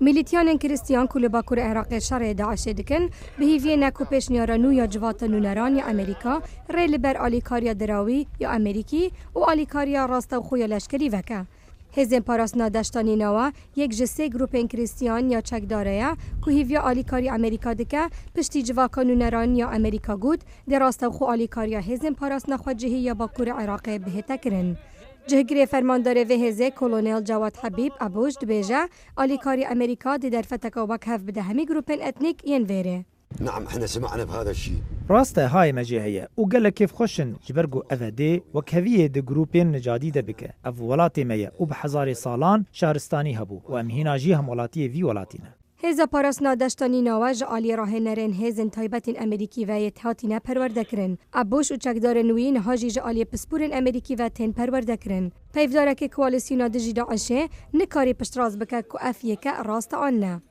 ملیتیان کریستیان کل باکور عراق شر داعش دکن به هیوی نکو پیشنیارانو یا جوات نونران یا امریکا ریل بر آلیکاریا دراوی یا امریکی و آلیکاریا راست و خوی لشکری وکه. هزین پاراسنا دشتانی نوا یک جسه گروپ کریستیان یا چکداره که هیوی آلیکاری امریکا دکه پشتی جواکا نونران یا امریکا گود در راست و خو آلیکاریا هزین پاراسنا خواجهی یا باکور عراق بهتا کرن. جهگیری فرماندار وهزه کلونل جواد حبیب ابوش دبیجه آلیکاری امریکا در فتکا وکهف بده همی گروپن اتنیک ینویره. نعم احنا سمعنا بهذا الشيء. راسته هاي مجيهية وقال كيف خوشن جبرجو أفدي وكفية د جروبين نجاديدة بك أف ولاتي مية وبحزاري صالان شهرستاني هبو وأمهينا جيهم ولاتي في ولاتينا. هزا پاراسنا دشتانی نواج آلی راه نرن هزن تایبتین امریکی و اتحاتینا پرورده کرن. ابوش و چکدار نوین هاجیج آلی پسپورن امریکی و تین پرورده کرن. پیفداره که کوالسیونا دجی داعشه نکاری پشتراز بکه که افیه که راست آن نه.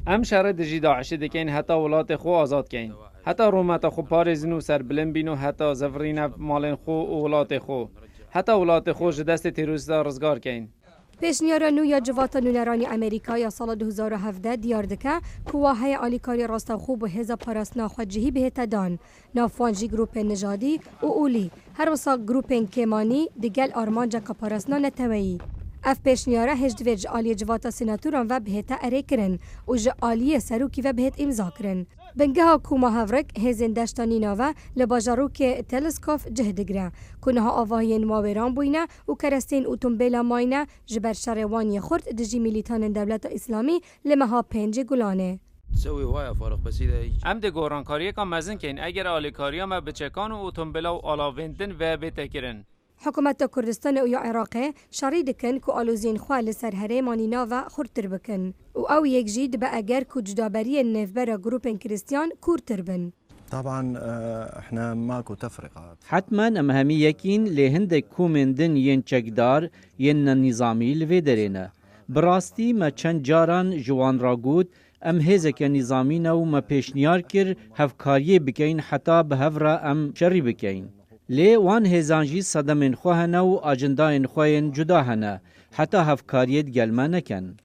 ام شهر دجی داعشه دکین حتی ولات خو آزاد کین. حتی رومت خو پارزن و سربلن بین و حتی زفرین مالن خو و ولات خو. حتی ولات خو جدست تروریستا رزگار کین. پیشنیارانو یا جوات نونرانی امریکا یا سال 2017 دیار دکه که واحه آلیکاری راست خوب و هزا پاراسنا خواجهی بهتا دان. نافوانجی گروپ نژادی و اولی. هر وسا گروپ کمانی دیگل آرمانجا که پاراسنا نتویی. اف پیشنیاره هجدویج آلی جواتا سیناتوران و بهتا اره کرن و جه آلی سروکی و بهت امضا کرن. بنگه ها کوما هفرک هزین دشتانی ناوه لباجاروک تلسکوف جهدگره کنها آواهین ماویران بوینه و کرستین اوتومبیلا ماینه جبر شروانی خورد دجی میلیتان دولت اسلامی لمها 5 گلانه. ام ده گورانکاریه که مزن کن اگر آلیکاریا ما بچکان و اوتومبیلا و آلاویندن و بتکرن. حکومت کردستان و یا عراق شری دکن که آلوزین خواه لسر هریمانی ناوه خورتر بکن و او یک جید به اگر که جدابری نفبر گروپ کریستیان کورتر بن. طبعا احنا ماكو تفرقات. حتما ام همي يكين لهندك كومندن ين چكدار ين نظامي لفيدرينا. براستي ما چند جاران جوان راگود ام هزك نظامي نو ما پیشنیار کر هفکاریه بکین حتی به هفرا ام شری بکین. لی وان هزانجی صدمین خواهنه و اجنداین خواهن جدا هنه حتی هفکاریت گلمه نکن.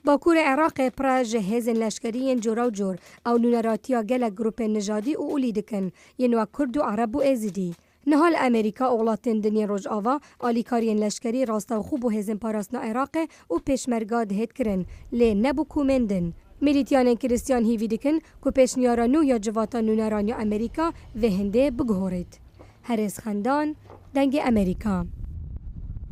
باکور عراق پرا جهاز لشکری جورا و جور او نونراتیا گل گروپ نژادی و اولی دکن ینوا کرد و عرب و ازیدی. نهال امریکا اولاتن دنیا روز آوا آلیکارین لشکری راستا و خوب و هزن پاراسنا عراق و پیشمرگا دهید کرن لی نبو کومندن. ملیتیان کریستیان هیوی دکن که پیشنیارانو یا جواتا نونران یا امریکا و هنده بگهورید. هرز خندان دنگ امریکا